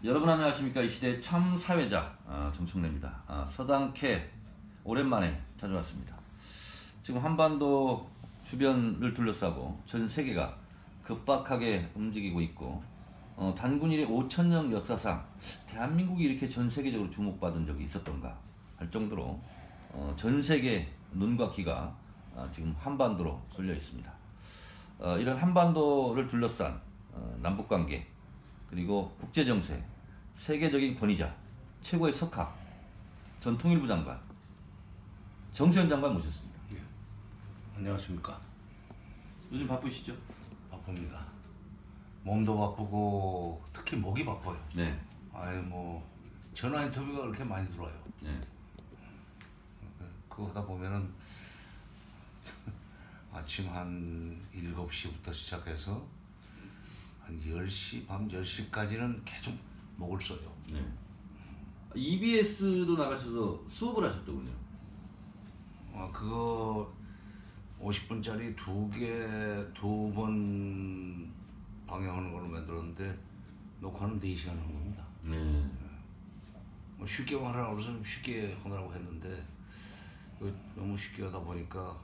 여러분 안녕하십니까. 이 시대의 참 사회자 정청래입니다. 서당캐 오랜만에 찾아왔습니다. 지금 한반도 주변을 둘러싸고 전 세계가 급박하게 움직이고 있고 단군 이래 5,000년 역사상 대한민국이 이렇게 전 세계적으로 주목받은 적이 있었던가 할 정도로 전 세계 눈과 귀가 지금 한반도로 쏠려 있습니다. 이런 한반도를 둘러싼 남북관계 그리고 국제정세, 세계적인 권위자, 최고의 석학, 전 통일부 장관 정세현 장관 모셨습니다. 네. 안녕하십니까. 요즘 바쁘시죠? 바쁩니다. 몸도 바쁘고 특히 목이 바빠요. 네. 뭐 전화 인터뷰가 그렇게 많이 들어와요. 네. 그거 하다 보면은 아침 한 7시부터 시작해서 한 10시, 밤 10시까지는 계속 목을 써요. 네. EBS도 나가셔서 수업을 하셨더군요. 그거 50분짜리 두 번 방영하는 걸로 만들었는데 녹화는 4시간 한 겁니다. 네. 뭐 쉽게 하라고 그래서 쉽게 하느라고 했는데 너무 쉽게 하다 보니까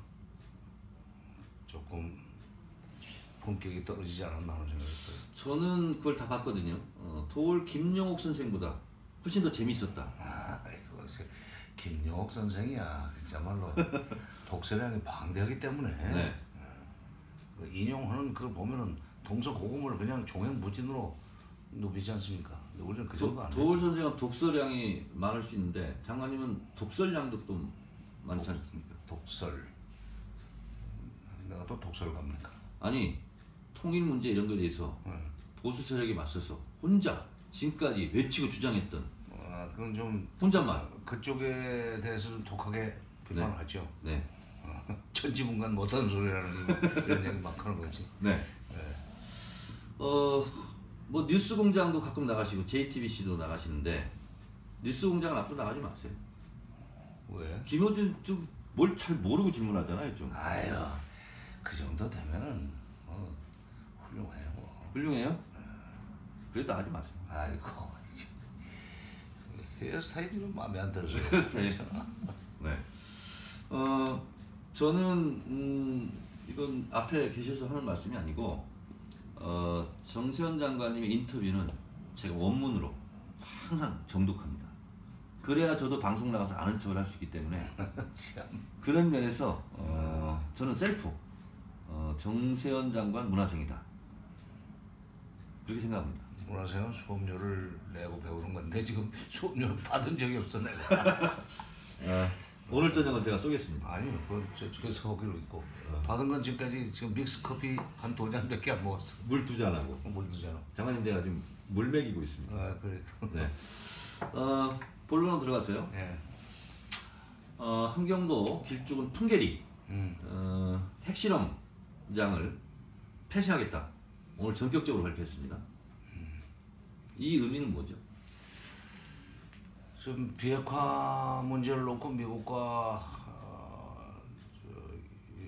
조금 품격이 떨어지지 않았나 하는 생각이 들어요. 저는 그걸 다 봤거든요. 도올 김용옥 선생보다 훨씬 더 재밌었다. 이거 김용옥 선생이야. 진짜말로 독서량이 방대하기 때문에 네. 인용하는 그걸 보면은 동서고금을 그냥 종횡무진으로 누비지 않습니까? 근데 우리는 그 정도 안 되죠. 도올 선생은 독서량이 많을 수 있는데 장관님은 독설량도 또 많지 않습니까? 독설. 내가 또 독설 갑니까? 아니 통일 문제 이런 거에 대해서 보수 세력에 맞서서 혼자 지금까지 외치고 주장했던 그건 좀 혼자만 그쪽에 대해서 좀 독하게 비판하죠. 네. 천지분간 못하는 소리라는 이런 얘기 막 하는 거지. 네. 뭐 뉴스공장도 가끔 나가시고 JTBC도 나가시는데 뉴스공장은 앞으로 나가지 마세요. 왜? 김어준 좀 뭘 잘 모르고 질문하잖아요, 좀. 아유, 그 정도 되면은 훌륭해요. 훌륭해요? 그래도 하지 마세요. 아이고, 헤어스타일이 좀 마음에 안 들어서. 헤어스타일. 네. 저는 이건 앞에 계셔서 하는 말씀이 아니고 정세현 장관님의 인터뷰는 제가 원문으로 항상 정독합니다. 그래야 저도 방송 나가서 아는 척을 할 수 있기 때문에 그런 면에서 저는 셀프 정세현 장관 문화생이다 그렇게 생각합니다. 문화생은 수업료를 내고 배우는 건데 지금 수업료를 받은 적이 없어 내가. 오늘 저녁은 제가 쏘겠습니다. 아니요, 그 서기로 있고 받은 건 지금까지 지금 믹스 커피 한 2잔밖에 안 먹었어. 물 2잔하고. 물 2잔. 장관님 제가 지금 물 먹이고 있습니다. 그래. 네. 본론으로 들어가서요. 예. 함경도 길쭉은 풍계리 핵실험장을 폐쇄하겠다. 오늘 전격적으로 발표했습니다. 이 의미는 뭐죠? 지금 비핵화 문제를 놓고 미국과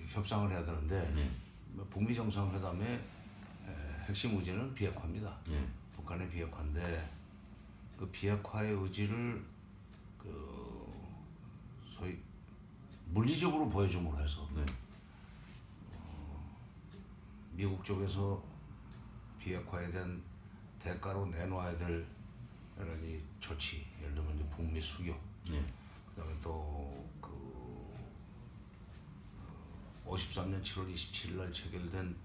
협상을 해야 되는데 네. 북미 정상회담의 핵심 의지는 비핵화입니다. 네. 북한의 비핵화인데 그 비핵화의 의지를 소위 물리적으로 보여줌으로 해서 네. 미국 쪽에서 비핵화에 대한 대가로 내놓아야 될 이런 이 조치, 예를 들면 이제 북미 수교, 네. 그다음에 또 그 53년 7월 27일 날 체결된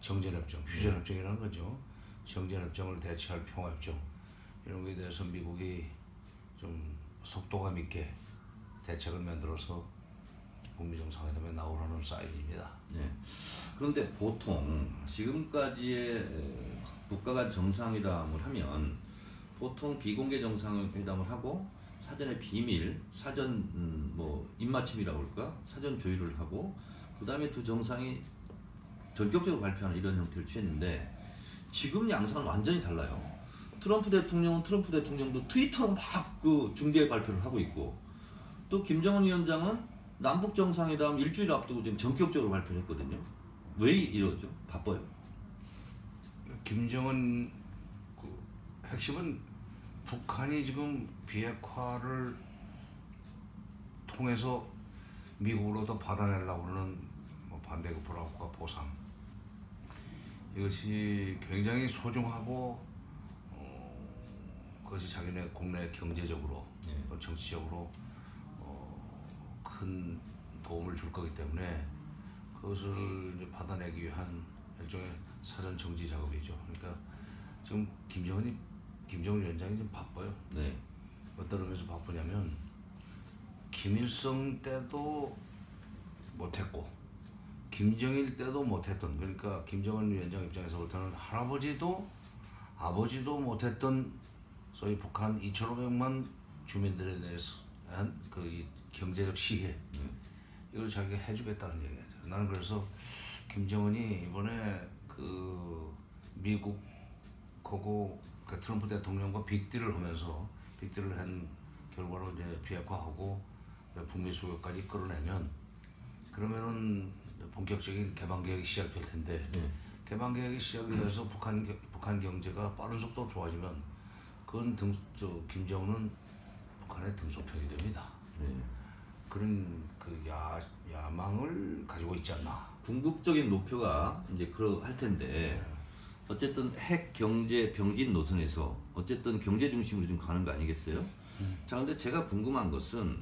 정전협정, 휴전협정이라는 거죠. 정전협정을 대체할 평화협정 이런 거에 대해서 미국이 좀 속도감 있게 대책을 만들어서 북미 정상회담에 나오라는 사인입니다. 네. 그런데 보통 지금까지의 국가 간 정상회담을 하면 보통 비공개 정상회담을 하고 사전에 비밀, 사전 뭐 입맞춤이라고 할까? 사전 조율을 하고 그 다음에 두 정상이 전격적으로 발표하는 이런 형태를 취했는데 지금 양상은 완전히 달라요. 트럼프 대통령은 트럼프 대통령도 트위터로 막 그 중대 발표를 하고 있고 또 김정은 위원장은 남북 정상회담 일주일 앞두고 지금 전격적으로 발표를 했거든요. 왜 이러죠? 바빠요. 김정은 그 핵심은 북한이 지금 비핵화를 통해서 미국으로부터 받아내려고 하는 뭐 반대급 불화과 보상 이것이 굉장히 소중하고 그것이 자기네 국내 경제적으로 또 정치적으로 큰 도움을 줄 거기 때문에 그것을 이제 받아내기 위한 일종의 사전 정지 작업이죠. 그러니까 지금 김정은 위원장이 좀 바빠요. 네. 어떤 의미에서 바쁘냐면 김일성 때도 못했고 김정일 때도 못했던, 그러니까 김정은 위원장 입장에서 볼 때는 할아버지도 아버지도 못했던 소위 북한 2,500만 주민들에 대해서 한 그 경제적 시해 이걸 자기가 해주겠다는 얘기죠. 나는 그래서 김정은이 이번에 그 미국하고 그 트럼프 대통령과 빅딜을 하면서 빅딜을 한 결과로 이제 비핵화하고 북미 수교까지 이끌어내면 그러면은 본격적인 개방 계획이 시작될 텐데 개방 계획이 시작이 돼서 북한 경제가 빠른 속도로 좋아지면 그건 김정은은 북한의 등소평이 됩니다. 그런 그 야망을 가지고 있지 않나. 궁극적인 목표가 이제 그럴 텐데 어쨌든 핵 경제 병진 노선에서 어쨌든 경제 중심으로 좀 가는 거 아니겠어요? 자, 근데 제가 궁금한 것은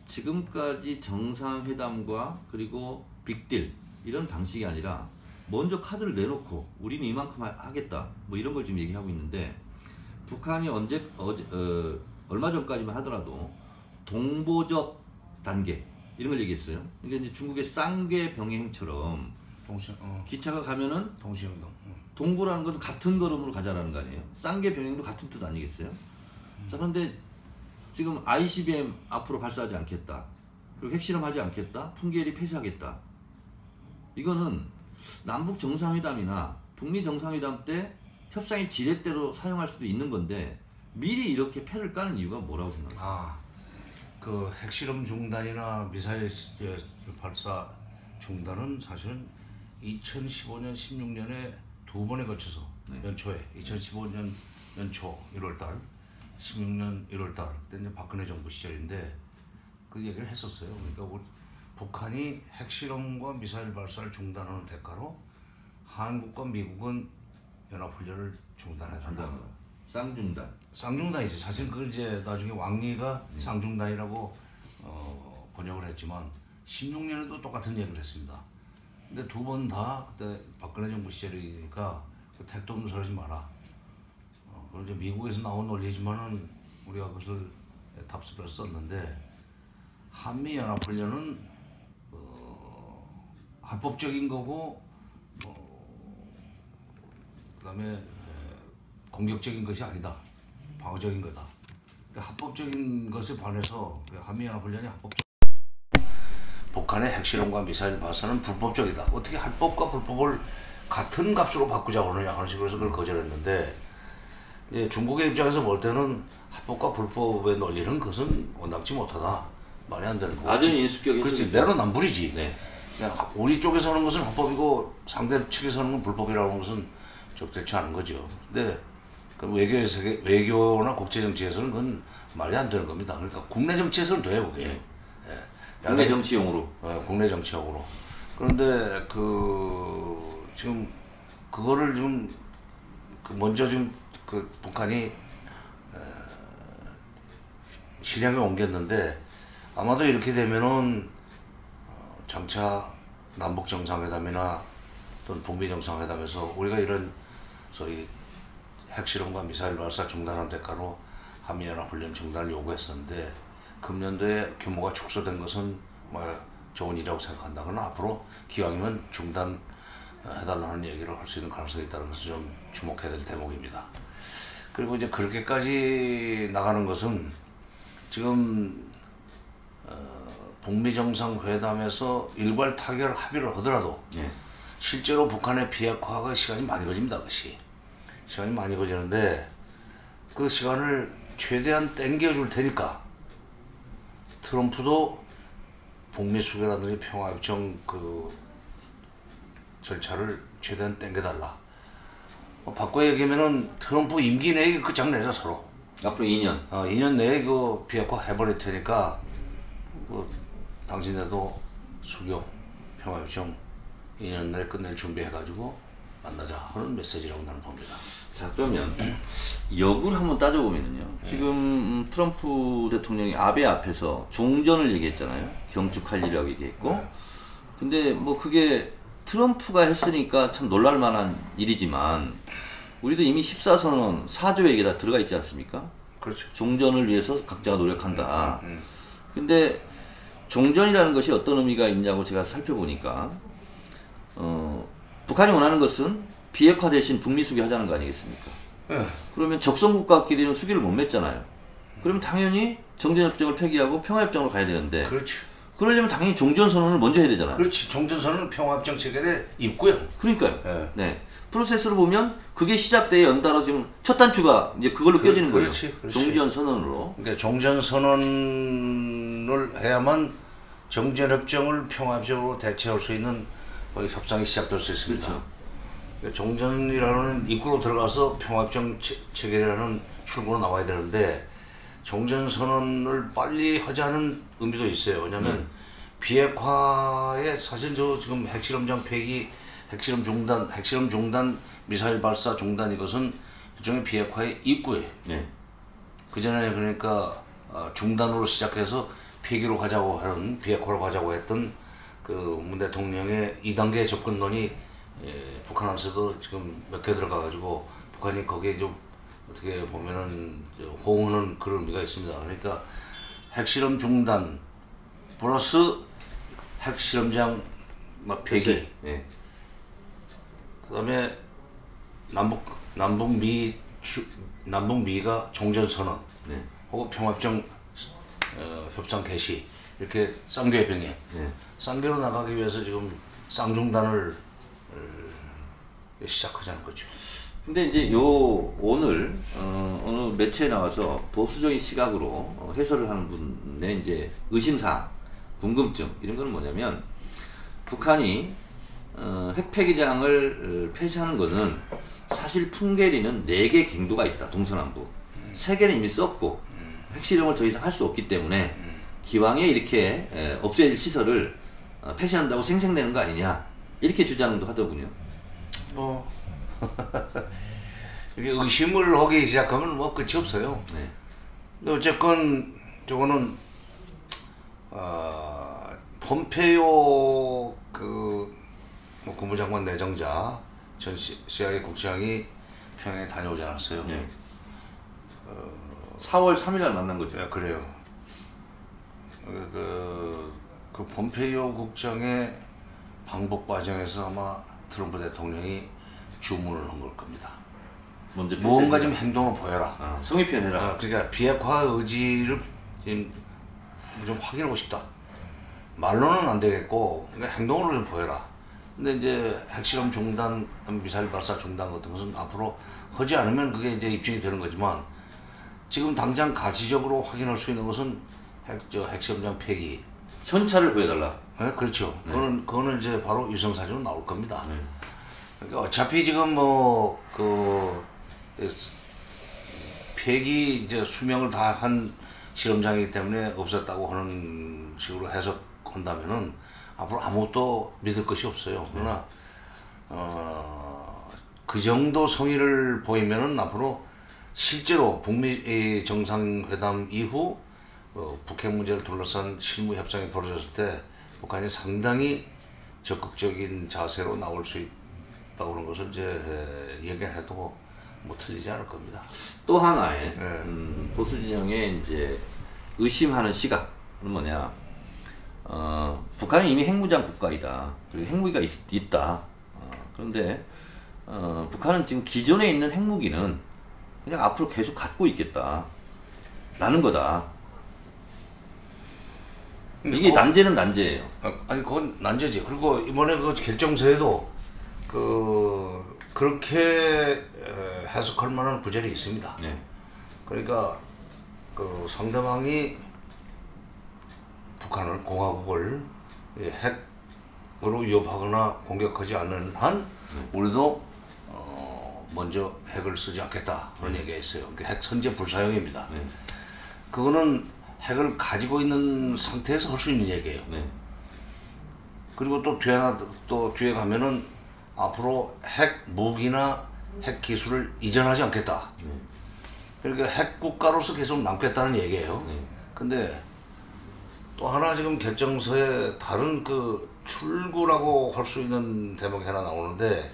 지금까지 정상회담과 그리고 빅딜 이런 방식이 아니라 먼저 카드를 내놓고 우리는 이만큼 하겠다 뭐 이런 걸 지금 얘기하고 있는데 북한이 얼마 전까지만 하더라도 동보적 단계 이런 걸 얘기했어요. 그러니까 이제 중국의 쌍계 병행처럼 기차가 가면은 동시행동. 동보라는 것은 같은 걸음으로 가자라는 거 아니에요. 쌍계 병행도 같은 뜻 아니겠어요? 자, 그런데 지금 ICBM 앞으로 발사하지 않겠다. 그리고 핵실험하지 않겠다. 풍계리 폐쇄하겠다. 이거는 남북 정상회담이나 북미 정상회담 때 협상의 지렛대로 사용할 수도 있는 건데 미리 이렇게 패를 까는 이유가 뭐라고 생각하세요? 그 핵실험 중단이나 미사일 발사 중단은 사실은 2015년, 16년에 두 번에 걸쳐서 연초에 2015년 연초 1월달, 16년 1월달 그때 이제 박근혜 정부 시절인데 그 얘기를 했었어요. 그러니까 우리 북한이 핵실험과 미사일 발사를 중단하는 대가로 한국과 미국은 연합훈련을 중단해달라. 쌍중단. 쌍중단이지. 사실 그 이제 나중에 왕리가 쌍중단이라고 번역을 했지만 16년에도 똑같은 얘기를 했습니다. 근데 두 번 다 그때 박근혜 정부 시절이니까 그 택도 없는 소리 하지 마라. 그리고 이제 미국에서 나온 논리지만은 우리가 그것을 답습해서 썼는데 한미 연합훈련은 합법적인 거고 그다음에 공격적인 것이 아니다. 방어적인 거다. 그러니까 합법적인 것에 반해서 한미연합훈련이 합법적. 북한의 핵실험과 미사일 발사는 불법적이다. 어떻게 합법과 불법을 같은 값으로 바꾸자고 하느냐 하는 식으로 해서 그걸 거절했는데 이제 중국의 입장에서 볼 때는 합법과 불법의 논리는 그것은 원당치 못하다. 말이 안 되는 거지. 아주 인수격에서 그렇지. 내로남불이지. 네. 그냥 우리 쪽에서 하는 것은 합법이고 상대 측에서 하는 건 불법이라고 하는 것은 적절치 않은 거죠. 근데 그 외교나 국제정치에서는 그건 말이 안 되는 겁니다. 그러니까 국내 정치에서는 돼요, 그게. 네. 국내 정치용으로. 국내 정치용으로. 그런데 지금 그거를 좀 먼저 좀 북한이 실행에 옮겼는데 아마도 이렇게 되면은 장차 남북 정상회담이나 또는 북미 정상회담에서 우리가 이런 소위 핵실험과 미사일 발사 중단한 대가로 한미연합훈련 중단을 요구했었는데 금년도에 규모가 축소된 것은 좋은 일이라고 생각한다. 그러나 앞으로 기왕이면 중단해달라는 얘기를 할 수 있는 가능성이 있다는 것을 좀 주목해야 될 대목입니다. 그리고 이제 그렇게까지 나가는 것은 지금 북미 정상회담에서 일괄 타결 합의를 하더라도 실제로 북한의 비핵화가 시간이 많이 걸립니다. 그것이 시간이 많이 걸리는데 그 시간을 최대한 땡겨줄 테니까 트럼프도 북미 수교라든지 평화협정 그 절차를 최대한 땡겨달라. 바꿔 얘기하면은 트럼프 임기 내에 끝장내자 서로. 앞으로 2년. 2년 내에 그 비핵화 해버릴 테니까 그 당신네도 수교 평화협정 2년 내에 끝낼 준비해가지고 만나자 하는 메시지라고 나는 봅니다. 자, 그러면 역을 한번 따져보면요. 지금 트럼프 대통령이 아베 앞에서 종전을 얘기했잖아요. 경축할 일이라고 얘기했고. 근데 뭐 그게 트럼프가 했으니까 참 놀랄만한 일이지만 우리도 이미 14선언 4조에 다 들어가 있지 않습니까? 그렇죠. 종전을 위해서 각자가 노력한다. 근데 종전이라는 것이 어떤 의미가 있냐고 제가 살펴보니까 북한이 원하는 것은 비핵화 대신 북미 수교 하자는 거 아니겠습니까? 그러면 적성국가끼리는 수교를 못 맺잖아요. 그러면 당연히 정전협정을 폐기하고 평화협정으로 가야 되는데 그렇죠. 그러려면 당연히 종전선언을 먼저 해야 되잖아요. 그렇지. 종전선언은 평화협정 체결에 있고요. 그러니까요. 네. 프로세스로 보면 그게 시작돼 연달아 지금 첫 단추가 이제 그걸로 껴지는 거예요. 그렇지. 종전선언으로. 그러니까 종전선언을 해야만 정전협정을 평화협정으로 대체할 수 있는 협상이 시작될 수 있습니다. 그렇죠. 그러니까 종전이라는 입구로 들어가서 평화협정 체결이라는 출구로 나와야 되는데 종전선언을 빨리 하자는 의미도 있어요. 왜냐하면 비핵화에 사실 저 지금 핵실험장 폐기, 핵실험 중단, 미사일 발사 중단 이것은 일종의 비핵화의 입구예요. 네. 그 전에 그러니까 중단으로 시작해서 폐기로 가자고 하는 비핵화로 가자고 했던 그 문 대통령의 2단계 접근론이 북한한테도 지금 몇 개 들어가가지고 북한이 거기에 좀 어떻게 보면은 호응하는 그런 의미가 있습니다. 그러니까 핵실험 중단 플러스 핵실험장 폐기. 네. 그다음에 남북미가 종전선언, 네. 혹은 평화협정 협상 개시 이렇게 쌍교의 병행. 네. 쌍교로 나가기 위해서 지금 쌍중단을 시작하자는 거죠. 근데 이제 오늘 어느 매체에 나와서 보수적인 시각으로 해설을 하는 분의 이제 의심사항, 궁금증 이런 거는 뭐냐면 북한이 핵폐기장을 폐쇄하는 것은 사실 풍계리는 4개 갱도가 있다. 동서남북. 3개는 이미 썼고 핵실험을 더 이상 할 수 없기 때문에 기왕에 이렇게 없앨 시설을 폐쇄한다고 생생내는 거 아니냐 이렇게 주장도 하더군요. 뭐 이게 의심을 하기 시작하면 뭐 끝이 없어요. 네. 근데 어쨌건 저거는 폼페이오 뭐 국무장관 내정자 전 CIA 국장이 평양에 다녀오지 않았어요. 네. 4월 3일 날 만난 거죠. 네, 그래요. 그 폼페이오 국장의 방북 과정에서 아마 트럼프 대통령이 주문을 한 걸 겁니다. 먼저 뭔가 좀 행동을 보여라. 성의 표현해라. 그러니까 비핵화 의지를 좀 확인하고 싶다. 말로는 안 되겠고 그러니까 행동으로 좀 보여라. 근데 이제 핵실험 중단, 미사일 발사 중단 같은 것은 앞으로 하지 않으면 그게 이제 입증이 되는 거지만 지금 당장 가시적으로 확인할 수 있는 것은 핵실험장 폐기. 현찰을 보여달라. 네, 그렇죠. 네. 그거는 이제 바로 위성사진으로 나올 겁니다. 네. 그러니까 어차피 지금 폐기 이제 수명을 다 한 실험장이기 때문에 없었다고 하는 식으로 해석한다면은 앞으로 아무것도 믿을 것이 없어요. 그러나 그 정도 성의를 보이면은 앞으로 실제로 북미 정상회담 이후 북핵 문제를 둘러싼 실무 협상이 벌어졌을 때 북한이 상당히 적극적인 자세로 나올 수 있다고 하는 것을 이제 얘기해도 뭐 틀리지 않을 겁니다. 또 하나의 네. 보수 진영의 이제 의심하는 시각은 뭐냐? 북한이 이미 핵무장 국가이다. 그리고 핵무기가 있다. 그런데 북한은 지금 기존에 있는 핵무기는 그냥 앞으로 계속 갖고 있겠다. 라는 거다. 이게 난제는 난제예요. 아니 그건 난제지. 그리고 이번에 그 결정서에도 그렇게 해석할 만한 구절이 있습니다. 네. 그러니까 상대방이 북한을 공화국을 핵으로 위협하거나 공격하지 않는 한 우리도 먼저 핵을 쓰지 않겠다 그런 얘기가 있어요. 그러니까 핵 선제 불사용입니다. 네. 그거는 핵을 가지고 있는 상태에서 할 수 있는 얘기예요. 네. 그리고 또 뒤에 가면은 앞으로 핵 무기나 핵 기술을 이전하지 않겠다. 네. 그러니까 핵 국가로서 계속 남겠다는 얘기예요. 네. 근데 또 하나 지금 결정서에 다른 출구라고 할 수 있는 대목이 하나 나오는데,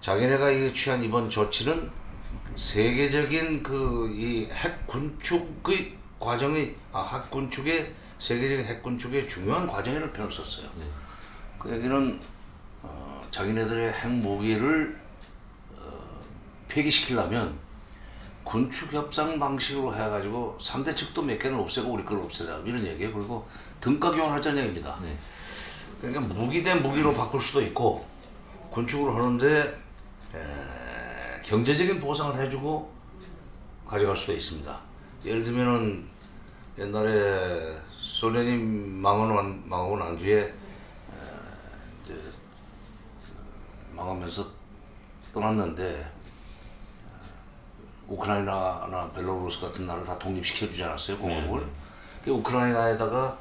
자기네가 취한 이번 조치는 세계적인 이 핵 군축의 과정의 핵 군축의 세계적인 핵 군축의 중요한 과정이라는 표현을 썼어요. 네. 그 얘기는 자기네들의 핵 무기를 폐기시키려면 군축 협상 방식으로 해가지고 3대 측도 몇 개는 없애고 우리 걸 없애자 이런 얘기예요. 그리고 등가 교환하자는 얘기입니다. 네. 그러니까 무기 대 무기로 바꿀 수도 있고 군축으로 하는데 경제적인 보상을 해주고 가져갈 수도 있습니다. 예를 들면은 옛날에 소련이 망하고 난 뒤에 이제 망하면서 떠났는데 우크라이나나 벨로루스 같은 나라 다 독립시켜주지 않았어요, 공화국을. 그 우크라이나에다가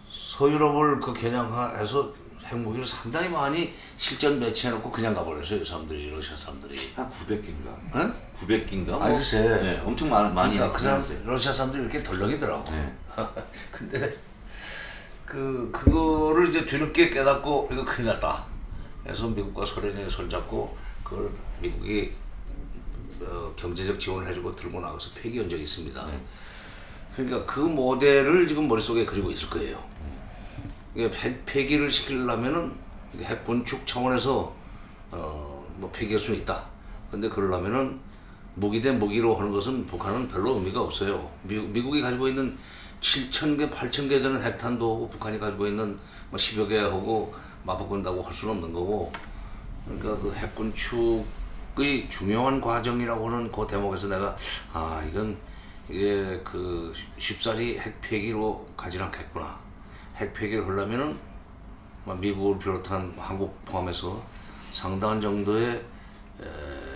서유럽을 겨냥해서 핵무기를 상당히 많이 실전 배치해놓고 그냥 가버렸어요, 이 사람들이, 러시아 사람들이. 한 900기인가? 응? 900기인가? 아니, 글쎄. 네, 엄청 많이 그러니까 그 사람, 했어요. 러시아 사람들이 이렇게 덜렁이더라고. 네. 근데 그거를 이제 뒤늦게 깨닫고 이거 큰일 났다. 그래서 미국과 소련이 손잡고 미국이 경제적 지원을 해주고 들고 나가서 폐기한 적이 있습니다. 네. 그러니까 그 모델을 지금 머릿속에 그리고 있을 거예요. 핵 폐기를 시키려면은 핵 군축 차원에서 뭐 폐기할 수는 있다. 근데 그러려면은 무기 대 무기로 하는 것은 북한은 별로 의미가 없어요. 미국이 가지고 있는 7,000개, 8,000개 되는 핵탄도 하고 북한이 가지고 있는 뭐 10여 개 하고 맞바꾼다고 할 수는 없는 거고. 그러니까 그 핵 군축의 중요한 과정이라고 하는 그 대목에서 내가 이게 쉽사리 핵 폐기로 가지 않겠구나. 핵 폐기를 하려면은 미국을 비롯한 한국 포함해서 상당한 정도의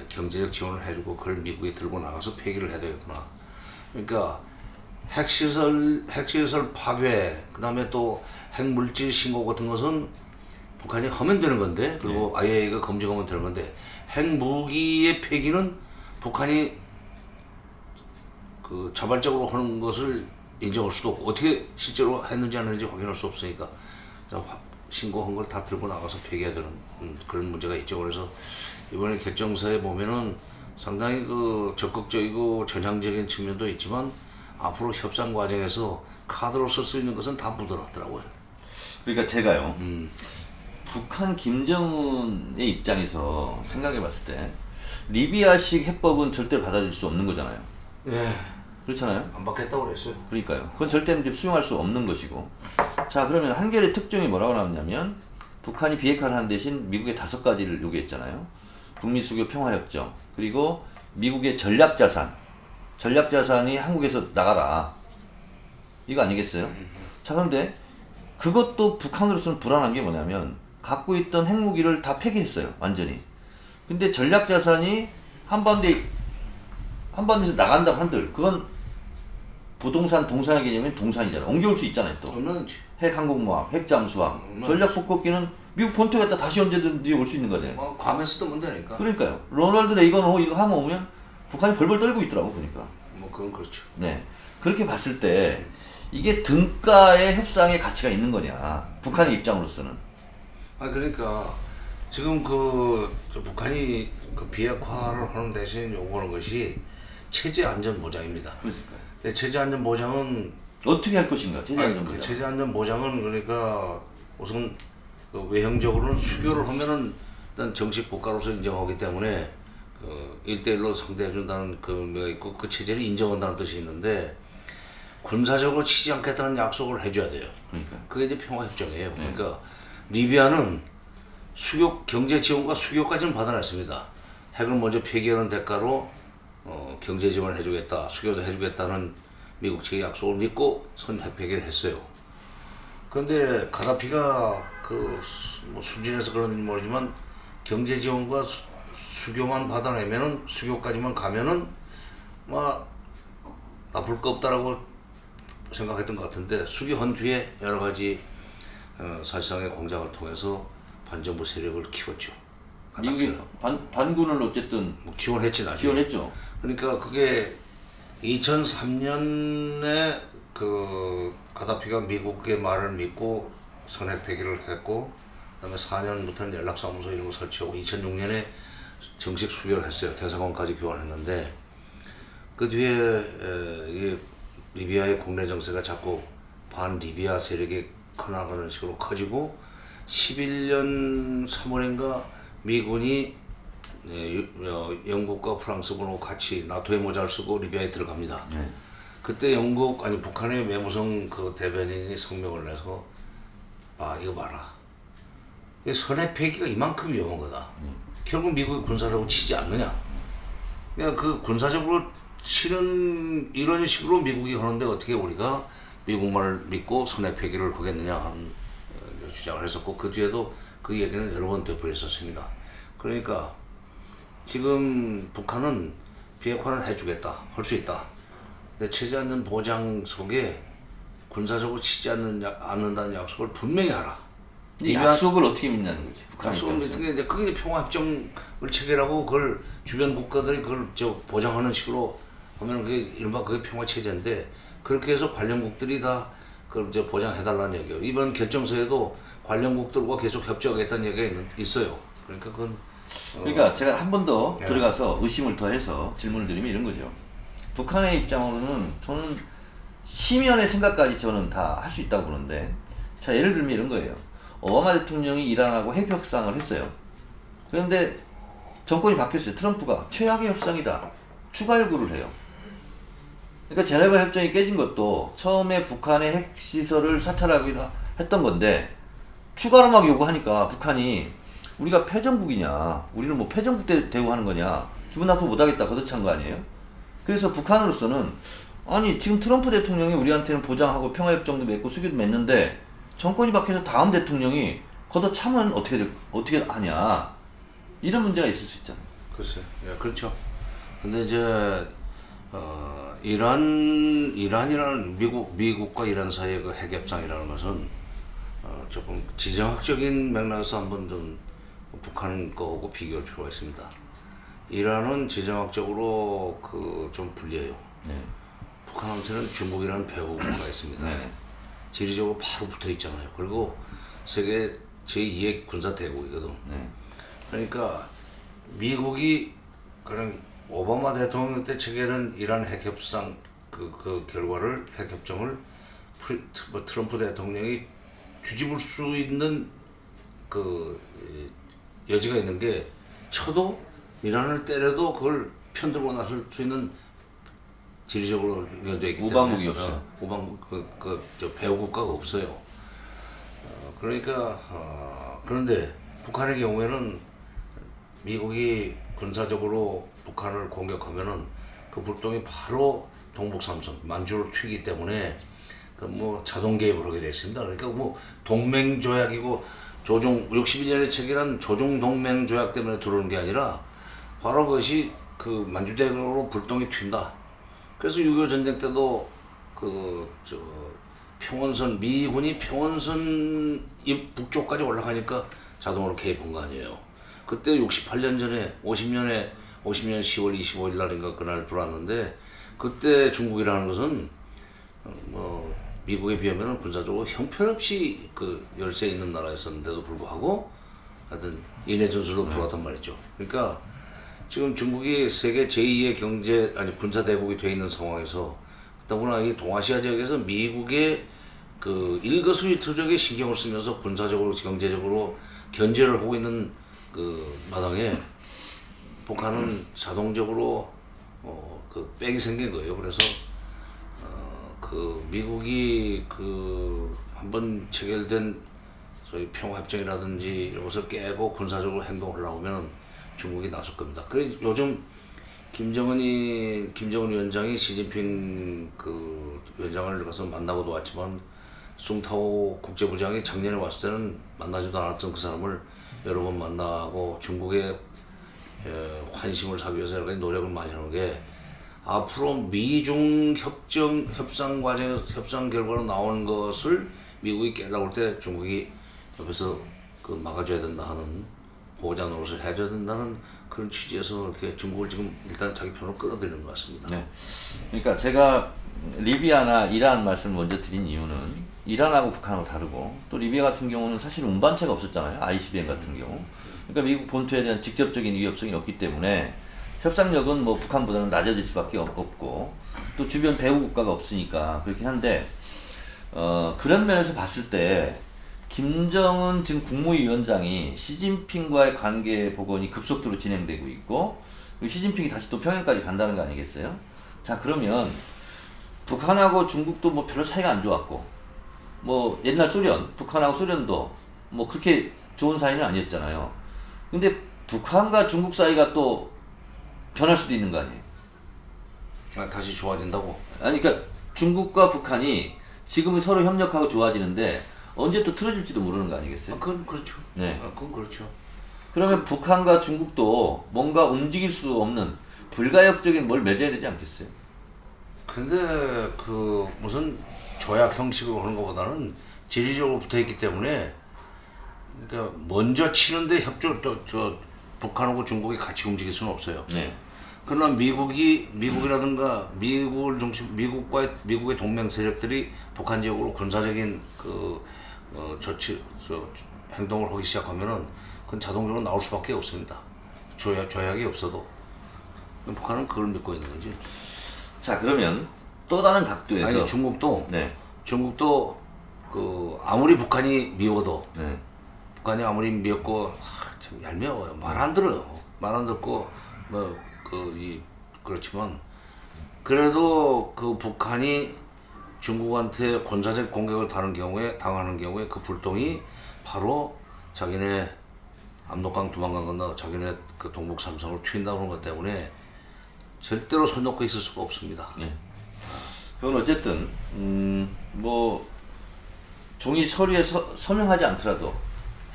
경제적 지원을 해주고 그걸 미국이 들고 나가서 폐기를 해야 되겠구나. 그러니까 핵시설 파괴, 그 다음에 또 핵물질 신고 같은 것은 북한이 하면 되는 건데, 그리고 IAEA가 검증하면 되는 건데, 핵무기의 폐기는 북한이 자발적으로 하는 것을 인정할 수도 없고, 어떻게 실제로 했는지 안 했는지 확인할 수 없으니까 신고한 걸 다 들고 나가서 폐기해야 되는 그런 문제가 있죠. 그래서 이번에 결정서에 보면은 상당히 적극적이고 전향적인 측면도 있지만 앞으로 협상 과정에서 카드로 쓸 수 있는 것은 다 묻어놨더라고요. 그러니까 제가요, 북한 김정은의 입장에서 생각해 봤을 때 리비아식 해법은 절대 받아들일 수 없는 거잖아요. 예. 그렇잖아요. 안 받겠다고 그랬어요. 그러니까요. 그건 절대 이제 수용할 수 없는 것이고. 자, 그러면 한겨레 특종이 뭐라고 나왔냐면 북한이 비핵화를 하는 대신 미국의 5가지를 요구했잖아요. 북미 수교 평화협정, 그리고 미국의 전략자산이 한국에서 나가라. 이거 아니겠어요? 자, 그런데 그것도 북한으로서는 불안한 게 뭐냐면 갖고 있던 핵무기를 다 폐기했어요. 완전히. 근데 전략자산이 한반도에서 나간다고 한들 그건 부동산, 동산의 개념은 동산이잖아. 옮겨올 수 있잖아요, 또. 얼마든지. 핵항공모함, 핵잠수함, 전략폭격기는 미국 본토에 갖다 다시 언제든지 올 수 있는 거잖아요. 괌에서 뜨면 되니까. 그러니까요. 로널드 레이건 이거 하면 오면 북한이 벌벌 떨고 있더라고, 보니까. 뭐 그건 그렇죠. 네. 그렇게 봤을 때 이게 등가의 협상의 가치가 있는 거냐, 북한의 입장으로서는. 그러니까 지금 북한이 비핵화를 하는 대신 요구하는 것이 체제 안전 보장입니다. 그랬을까요? 체제 안전 보장은 어떻게 할 것인가, 체제 안전 보장. 체제 안전 보장은 그러니까 우선 외형적으로는 수교를 하면은 일단 정식 국가로서 인정하기 때문에 1대1로 상대해준다는 의미가 있고 그 체제를 인정한다는 뜻이 있는데, 군사적으로 치지 않겠다는 약속을 해줘야 돼요. 그러니까. 그게 이제 평화협정이에요. 그러니까 리비아는 수교 경제 지원과 수교까지는 받아냈습니다. 핵을 먼저 폐기하는 대가로 경제 지원을 해주겠다, 수교도 해주겠다는 미국 측의 약속을 믿고 핵 폐기를 했어요. 그런데 가다피가 뭐 순진해서 그런지 모르지만 경제 지원과 수교만 받아내면은 수교까지만 가면은 뭐 나쁠 거 없다라고 생각했던 것 같은데 수교한 뒤에 여러 가지 사실상의 공작을 통해서 반정부 세력을 키웠죠. 미국이 반군을 어쨌든 뭐 지원했지 나중에. 지원했죠. 그러니까 그게 2003년에 가다피가 미국의 말을 믿고 선핵 폐기를 했고, 그다음에 4년부터는 연락사무소 이런 거 설치하고 2006년에 정식 수교를 했어요. 대사관까지 교환했는데 그 뒤에 이게 리비아의 국내 정세가 자꾸 반 리비아 세력이 커나가는 식으로 커지고 11년 3월인가 미군이 영국과 프랑스군하고 같이 나토의 모자를 쓰고 리비아에 들어갑니다. 네. 그때 북한의 외무성 대변인이 성명을 내서 이거 봐라. 선핵 폐기가 이만큼 위험한 거다. 결국 미국이 군사적으로 치지 않느냐. 그냥 군사적으로 치는 이런 식으로 미국이 하는데 어떻게 우리가 미국 말을 믿고 선핵 폐기를 하겠느냐 하는 주장을 했었고, 그 뒤에도 그 얘기는 여러 번 되풀이했었습니다. 그러니까 지금 북한은 비핵화는 해주겠다, 할 수 있다. 근데 치지 않는 보장 속에 군사적으로 치지 않는다는 약속을 분명히 하라. 이 약속을 어떻게 믿냐는 거지. 약속을 믿는 게 그게 평화협정을 체결하고 그걸 주변 국가들이 그걸 보장하는 식으로 하면 그게 이른바 그게 평화 체제인데, 그렇게 해서 관련국들이 다 그걸 보장해달라는 얘기예요. 이번 결정서에도 관련국들과 계속 협조하겠다는 얘기가 있어요. 그러니까 그러니까 제가 한 번 더 들어가서 의심을 더해서 질문을 드리면 이런 거죠. 북한의 입장으로는 저는 심연의 생각까지 저는 다 할 수 있다고 보는데, 자, 예를 들면 이런 거예요. 오바마 대통령이 이란하고 핵 협상을 했어요. 그런데 정권이 바뀌었어요. 트럼프가 최악의 협상이다, 추가 요구를 해요. 그러니까 제네바 협정이 깨진 것도 처음에 북한의 핵시설을 사찰하기도 했던 건데, 추가로 막 요구하니까 북한이 우리가 패전국이냐, 우리는 뭐 패전국 대우하는 거냐, 기분 나쁘 못하겠다, 걷어찬 거 아니에요? 그래서 북한으로서는 아니 지금 트럼프 대통령이 우리한테는 보장하고 평화협정도 맺고 수교도 맺는데 정권이 바뀌어서 다음 대통령이 걷어차면 어떻게 하냐, 이런 문제가 있을 수 있잖아요. 글쎄, 그렇죠. 근데 이제 이란이라는 미국과 이란 사이의 그 핵협상이라는 것은 조금 지정학적인 맥락에서 한번 좀 북한 거하고 비교할 필요가 있습니다. 이란은 지정학적으로 좀 불리해요. 네. 북한한테는 중국이라는 배후가 있습니다. 네. 지리적으로 바로 붙어 있잖아요. 그리고 세계 제2의 군사 대국이거든. 네. 그러니까 미국이 그냥 오바마 대통령 때 체결한 이란 핵협상 그 결과를, 핵협정을 트럼프 대통령이 뒤집을 수 있는 여지가 있는 게, 쳐도 이란을 때려도 그걸 편들고 나설 수 있는 지리적으로 연결되어 있기 때문에 우방국이 없어요. 우방국 배후국가가 없어요. 그러니까 그런데 북한의 경우에는 미국이 군사적으로 북한을 공격하면은 그 불똥이 바로 동북 삼성 만주를 튀기 때문에 뭐 자동 개입을 하게 됐습니다. 그러니까 뭐 동맹 조약이고 61년에 체결한 조종 동맹 조약 때문에 들어오는 게 아니라 바로 그것이 만주대로로 불똥이 튄다. 그래서 6.25 전쟁 때도 평원선, 미군이 평원선 북쪽까지 올라가니까 자동으로 개입한 거 아니에요. 그때 68년 전에 50년 10월 25일 날인가 그날 들어왔는데, 그때 중국이라는 것은 미국에 비하면 군사적으로 형편없이 열세에 있는 나라였었는데도 불구하고 하여튼 인해 전술로 들어왔단 말이죠. 그러니까 지금 중국이 세계 제2의 군사 대국이 돼 있는 상황에서, 더구나 이 동아시아 지역에서 미국의 일거수일투족에 신경을 쓰면서 군사적으로 경제적으로 견제를 하고 있는 마당에 북한은 자동적으로 빽이 생긴 거예요. 그래서 미국이 한번 체결된 소위 평화협정이라든지 이런 것을 깨고 군사적으로 행동하려고 하면 중국이 나설 겁니다. 그래서 요즘 김정은 위원장이 시진핑 그 위원장을 가서 만나고도 왔지만 숭타오 국제부장이 작년에 왔을 때는 만나지도 않았던 그 사람을 여러 번 만나고 중국의 환심을 사기 위해서 여러 가지 노력을 많이 하는 게 앞으로 미중 협상 과정, 협상 결과로 나온 것을 미국이 깨려고 할 때 중국이 옆에서 그 막아줘야 된다 하는 보호자 노릇을 해줘야 된다는 그런 취지에서 이렇게 중국을 지금 일단 자기 편으로 끌어들이는 것 같습니다. 네. 그러니까 제가 리비아나 이란 말씀을 먼저 드린 이유는 이란하고 북한하고 다르고 또 리비아 같은 경우는 사실 운반체가 없었잖아요. ICBM 같은 경우. 그러니까 미국 본토에 대한 직접적인 위협성이 없기 때문에 협상력은 뭐 북한보다는 낮아질 수밖에 없고 또 주변 배후 국가가 없으니까 그렇긴 한데 그런 면에서 봤을 때 김정은 지금 국무위원장이 시진핑과의 관계 복원이 급속도로 진행되고 있고 시진핑이 다시 또 평양까지 간다는 거 아니겠어요? 자 그러면 북한하고 중국도 뭐 별로 사이가 안 좋았고 뭐 옛날 소련, 북한하고 소련도 뭐 그렇게 좋은 사이는 아니었잖아요. 근데 북한과 중국 사이가 또 변할 수도 있는 거 아니에요? 아, 다시 좋아진다고? 아니 그러니까 중국과 북한이 지금은 서로 협력하고 좋아지는데 언제 또 틀어질지도 모르는 거 아니겠어요? 아, 그건 그렇죠. 네. 아, 그건 그렇죠. 그러면 북한과 중국도 뭔가 움직일 수 없는 불가역적인 뭘 맺어야 되지 않겠어요? 근데 그 무슨 조약 형식으로 하는 것보다는 지리적으로 붙어있기 때문에 그러니까 먼저 치는데 저 북한하고 중국이 같이 움직일 수는 없어요. 네. 그러나 미국이라든가 미국의 동맹 세력들이 북한 지역으로 군사적인 행동을 하기 시작하면은 그건 자동적으로 나올 수밖에 없습니다. 조약이 없어도. 북한은 그걸 믿고 있는 거지. 자 그러면 또 다른 각도에서 아니 중국도 네. 그 아무리 북한이 미워도 네. 북한이 아무리 미웠고 참 얄미워요. 말 안 들어요. 말 안 듣고 그렇지만 그래도 그 북한이 중국한테 군사적 공격을 당하는 경우에 그 불똥이 바로 자기네 압록강 두만강 건너 자기네 그 동북 삼성을 휜다는 것 때문에 절대로 손 놓고 있을 수가 없습니다. 네. 그건 어쨌든 뭐 종이 서류에 서명하지 않더라도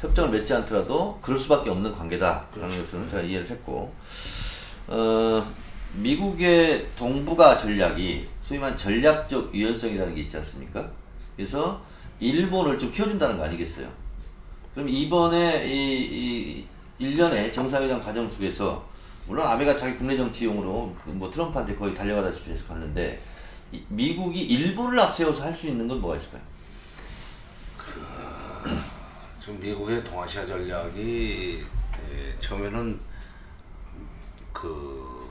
협정을 맺지 않더라도 그럴 수밖에 없는 관계다라는 그렇죠. 것은 제가 이해를 했고 미국의 동북아 전략이 소위 말하는 전략적 유연성이라는 게 있지 않습니까? 그래서 일본을 좀 키워준다는 거 아니겠어요? 그럼 이번에 이 1년의 정상회담 과정 속에서 물론 아베가 자기 국내 정치용으로 뭐 트럼프한테 거의 달려가다시피 해서 갔는데 미국이 일본을 앞세워서 할 수 있는 건 뭐가 있을까요? 지금 미국의 동아시아 전략이 처음에는 그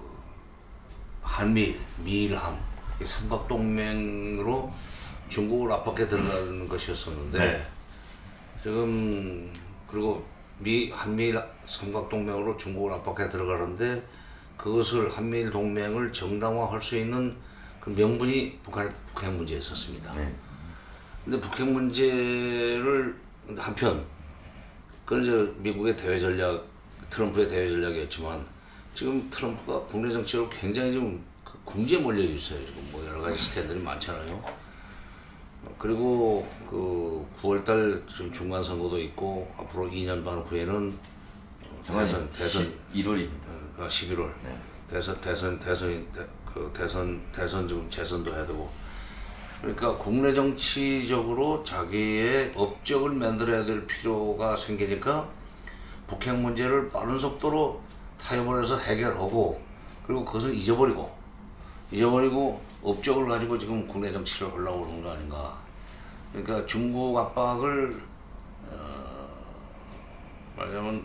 미일한 삼각동맹으로 중국을 압박해 들어가는 것이었었는데 네. 지금 그리고 한미일 삼각동맹으로 중국을 압박해 들어가는데 그것을 한미일 동맹을 정당화할 수 있는 그 명분이 북핵 문제였었습니다. 네. 근데 북핵 문제를 한편 그건 이제 미국의 대외 전략, 트럼프의 대외 전략이었지만 지금 트럼프가 국내 정치로 굉장히 좀 궁지에 몰려 있어요. 지금 뭐 여러 가지 스캔들이 많잖아요. 그리고 그 9월달 지금 중간 선거도 있고 앞으로 2년 반 후에는 대선 11월입니다. 11월 네. 대선 지금 재선도 해야 되고 그러니까 국내 정치적으로 자기의 업적을 만들어야 될 필요가 생기니까 북핵 문제를 빠른 속도로 타협을 해서 해결하고 그리고 그것을 잊어버리고 업적을 가지고 지금 국내 정치를 하려고 그러는 거 아닌가. 그러니까 중국 압박을 말하자면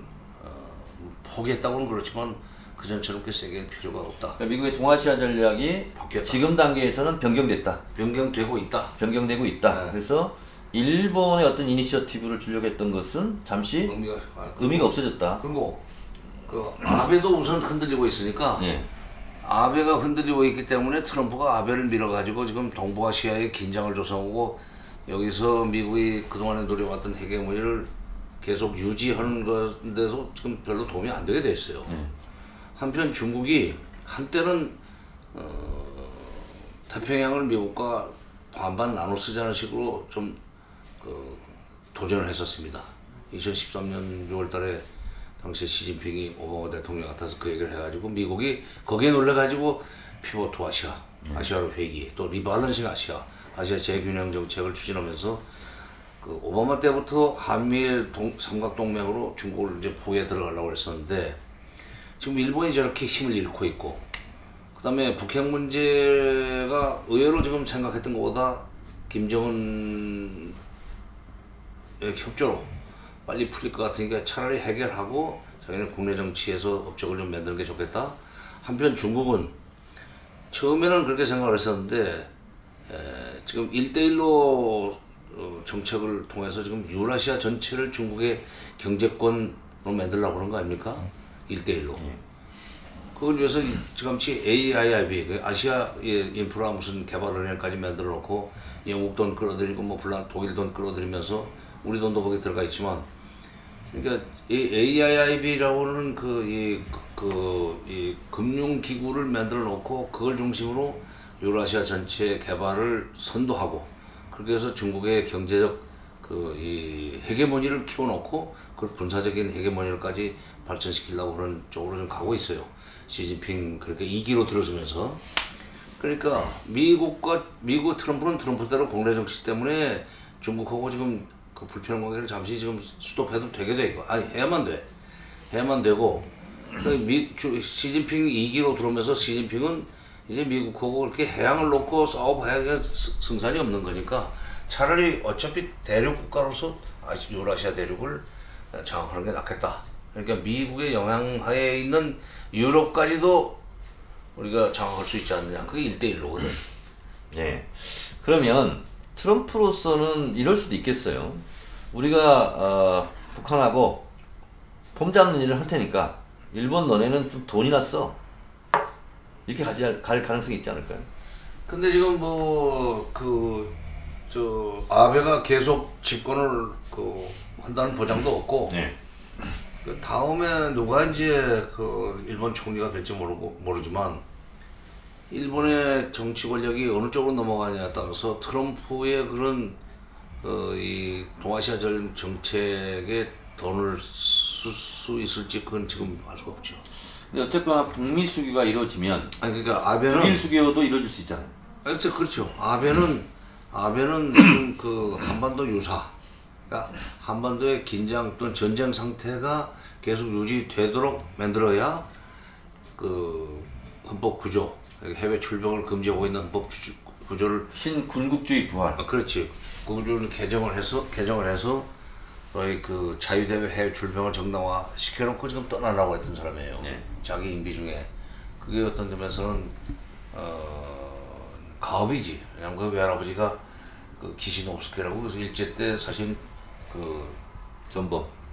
포기했다고는 그렇지만 그전처럼 그렇게 세게 할 필요가 없다. 그러니까 미국의 동아시아 전략이 바뀌었다. 지금 단계에서는 변경됐다. 변경되고 있다. 변경되고 있다. 네. 그래서 일본의 어떤 이니셔티브를 주려고 했던 것은 잠시 의미가 없어졌다. 그리고 그 아베도 우선 흔들리고 있으니까 예. 아베가 흔들리고 있기 때문에 트럼프가 아베를 밀어가지고 지금 동북아시아에 긴장을 조성하고 여기서 미국이 그동안에 노려왔던 헤게모니를 계속 유지하는 것인데도 지금 별로 도움이 안 되게 됐어요. 한편 중국이 한때는 태평양을 미국과 반반 나눠 쓰자는 식으로 좀 도전을 했었습니다. 2013년 6월 달에 당시 시진핑이 오바마 대통령 같아서 그 얘기를 해가지고 미국이 거기에 놀래가지고 피벗 투 아시아, 아시아로 회귀, 또 리밸런싱 아시아, 아시아 재균형 정책을 추진하면서 그 오바마 때부터 한미일 삼각동맹으로 중국을 이제 포위에 들어가려고 했었는데 지금 일본이 저렇게 힘을 잃고 있고 그 다음에 북핵 문제가 의외로 지금 생각했던 것보다 김정은의 협조로 빨리 풀릴 것 같으니까 차라리 해결하고 자기는 국내 정치에서 업적을 좀 만드는 게 좋겠다. 한편 중국은 처음에는 그렇게 생각을 했었는데 지금 1대1로 정책을 통해서 지금 유라시아 전체를 중국의 경제권으로 만들려고 하는 거 아닙니까? 1대1로. 그걸 위해서 지금같이 AIIB, 그 아시아의 인프라 무슨 개발은행까지 만들어 놓고 영국 돈 끌어들이고 뭐 독일 돈 끌어들이면서 우리 돈도 거기 들어가 있지만 그러니까 이 AIIB라고 하는 이 금융기구를 만들어 놓고 그걸 중심으로 유라시아 전체 개발을 선도하고 그렇게 해서 중국의 경제적 이 헤게모니를 키워놓고 그 분사적인 헤게모니를까지 발전시키려고 하는 쪽으로 좀 가고 있어요. 시진핑 그렇게 2기로 들어서면서 그러니까 미국 트럼프는 트럼프대로 국내 정치 때문에 중국하고 지금 그 불편한 관계를 잠시 지금 스톱해도 되게 돼 이거 아니 해야만 되고 시진핑 2기로 들어오면서 시진핑은 이제 미국하고 그렇게 해양을 놓고 싸워봐야 승산이 없는 거니까 차라리 어차피 대륙 국가로서 유라시아 대륙을 장악하는 게 낫겠다. 그러니까 미국의 영향하에 있는 유럽까지도 우리가 장악할 수 있지 않느냐. 그게 1대1로거든. 예. 그러면 트럼프로서는 이럴 수도 있겠어요. 우리가 북한하고 폼 잡는 일을 할 테니까 일본 너네는 좀 돈이나 써. 이렇게 갈 가능성이 있지 않을까요? 근데 지금 아베가 계속 집권을 한다는 보장도 없고 네. 그 다음에 누가 이제 일본 총리가 될지 모르지만 일본의 정치 권력이 어느 쪽으로 넘어가냐에 따라서 트럼프의 그런 이 동아시아 정책에 돈을 쓸 수 있을지 그건 지금 알 수가 없죠. 근데 어쨌거나 북미 수교가 이루어지면 아니 그러니까 아베는 북일 수교도 이루어질 수 있잖아요. 그렇죠. 아베는 지금 그 한반도 유사, 그러니까 한반도의 긴장 또는 전쟁 상태가 계속 유지되도록 만들어야 그 헌법 구조, 해외 출병을 금지하고 있는 헌법 구조를 신군국주의 부활. 그렇지. 그 구조를 개정을 해서 거의 그 자유대회 해외 출병을 정당화 시켜놓고 지금 떠나려고 했던 사람이에요. 네. 자기 임기 중에 그게 어떤 점에서는 가업이지. 왜냐면 그 외할아버지가 그 기시노프스키라고 그래서 일제 때 사실 그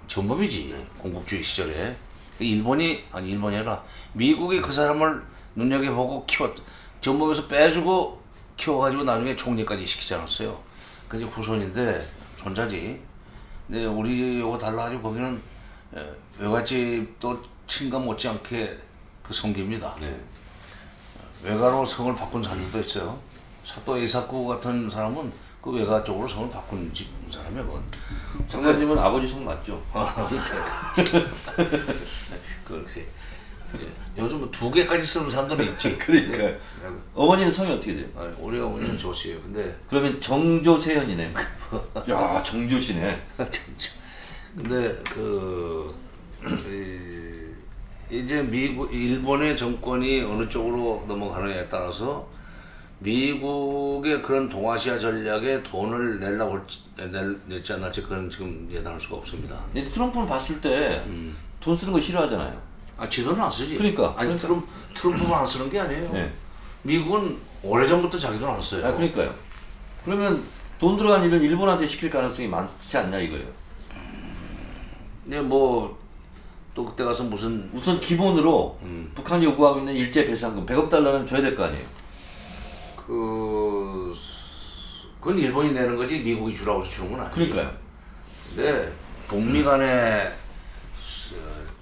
전범이지. 네. 공국주의 시절에 일본이 아니라 미국이 그 사람을 눈여겨보고 전범에서 빼주고 키워가지고 나중에 총리까지 시키지 않았어요. 그게 후손인데 손자지. 근데 우리하고 달라가지고 거기는 외갓집도 친감 못지않게 그 성기입니다. 네. 외가로 성을 바꾼 사람들도 있어요. 사또 에이사쿠 같은 사람은 그 외가 쪽으로 성을 바꾼 사람이야. 장관님은 아버지 성 맞죠? 그렇게. 요즘 2개까지 쓰는 사람들이 있지. 그러니까. 어머니는 성이 어떻게 돼요? 우리 어머니는 조씨예요. 근데 그러면 정조세연이네. 야, 정조시네. 근데 이제 일본의 정권이 어느 쪽으로 넘어가느냐에 따라서 미국의 그런 동아시아 전략에 돈을 낼지 안 할지 그건 지금 예단할 수가 없습니다. 근데 트럼프는 봤을 때 돈 쓰는 거 싫어하잖아요. 지도는 안 쓰지. 그러니까. 트럼프만 안 쓰는 게 아니에요. 네. 미국은 오래전부터 자기 돈 안 써요. 그러니까요. 그러면 돈 들어간 일은 일본한테 시킬 가능성이 많지 않냐 이거예요. 네, 또 그때 가서 우선 기본으로 북한이 요구하고 있는 일제 배상금 100억 달러는 줘야 될 거 아니에요. 그건 일본이 내는 거지 미국이 주라고 해서 주는 건 아니에요. 그러니까요. 근데 북미 간의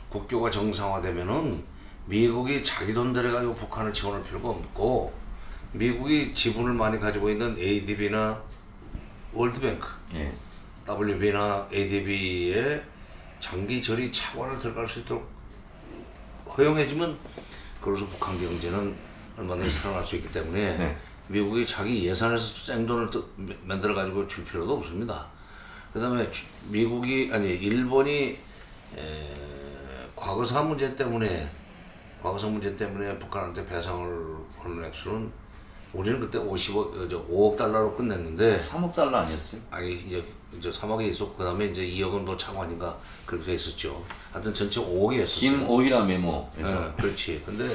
국교가 정상화되면은 미국이 자기 돈 들여가지고 북한을 지원할 필요가 없고 미국이 지분을 많이 가지고 있는 ADB나 월드뱅크, 예. WB나 ADB에 장기 저리 차관을 들어갈 수 있도록 허용해주면 그로서 북한 경제는 얼마든지 살아날 수 있기 때문에 네. 미국이 자기 예산에서 생돈을 만들어 가지고 줄 필요도 없습니다. 그다음에 일본이 과거사 문제 때문에 북한한테 배상을 하는 액수는 우리는 그때 5억 달러로 끝냈는데 3억 달러 아니었어요? 아니 이제 3억이 있었고 그다음에 이제 2억은 더 차관인가 그렇게 했었죠. 하여튼 전체 5억이었었어요. 김오이라 메모에서. 네, 그렇지. 근데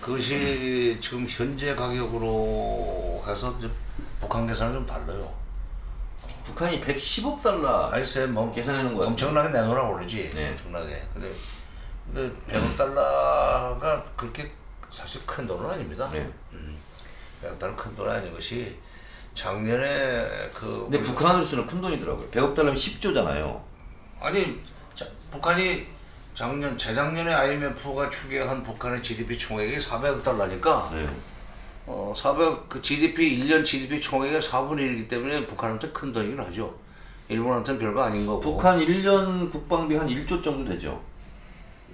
그것이 지금 현재 가격으로 해서 이제 북한 계산은 좀 달라요. 북한이 110억 달러 아이세 뭐 계산해놓은 거 같아요. 엄청나게 내놓으라고 그러지. 네. 엄청나게. 근데 100억 달러가 그렇게 사실 큰 돈은 아닙니다. 네. 100억 달러 큰 돈은 아닌 것이 작년에 근데 북한으로서는 큰 돈이더라고요. 100억 달러면 10조잖아요. 아니 북한이 재작년에 IMF가 추계한 북한의 GDP 총액이 400억 달러니까 네. 그 GDP 1년 GDP 총액의 4분의 1이기 때문에 북한한테 큰 돈이긴 하죠. 일본한테는 별거 아닌 거고. 북한 1년 국방비 한 1조 정도 되죠.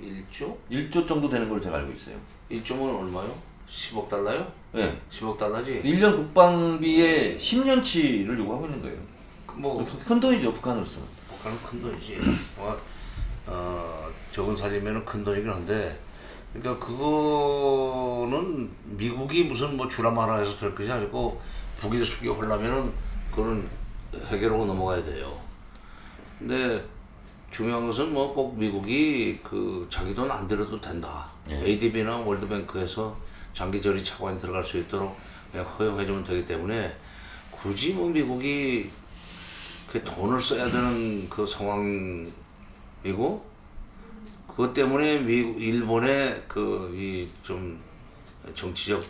1조? 1조 정도 되는 걸로 제가 알고 있어요. 1조면 얼마요? 10억 달러요? 네. 10억 달러지? 1년 국방비에 10년치를 요구하고 있는 거예요. 뭐 큰 돈이죠, 북한으로서는. 북한은 큰 돈이지. 적은 살이면 큰 돈이긴 한데, 그러니까 그거는 미국이 무슨 뭐 주라 마라 해서 될 것이 아니고 북이 수교하려면은 그거는 해결하고 넘어가야 돼요. 근데 중요한 것은 뭐 꼭 미국이 자기 돈 안 들여도 된다. 예. ADB나 월드뱅크에서 장기 저리 차관이 들어갈 수 있도록 그냥 허용해주면 되기 때문에 굳이 뭐 미국이 그 돈을 써야 되는 그 상황이고 그것 때문에 일본의 이 좀 정치적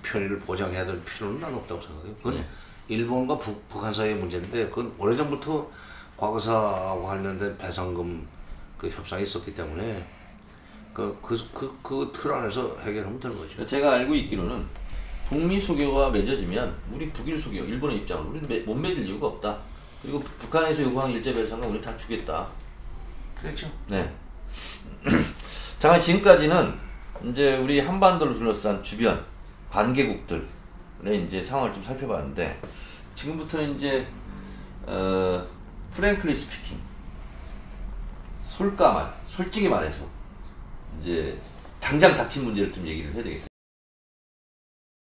편의를 보장해야 될 필요는 난 없다고 생각해요. 그건 일본과 북한 사이의 문제인데 그건 오래전부터 과거사와 관련된 배상금 협상이 있었기 때문에 그 틀 안에서 해결하면 되는 거죠. 제가 알고 있기로는 북미 수교가 맺어지면 우리 북일 수교, 일본의 입장은 우리는 못 맺을 이유가 없다. 그리고 북한에서 요구한 일제 배상은 우리 다 주겠다. 그렇죠. 네. 자, 지금까지는 이제 우리 한반도를 둘러싼 주변 관계국들의 이제 상황을 좀 살펴봤는데 지금부터는 이제 프랭클리 스피킹, 솔직히 말해서 이제 당장 닥친 문제를 좀 얘기를 해야 되겠습니다.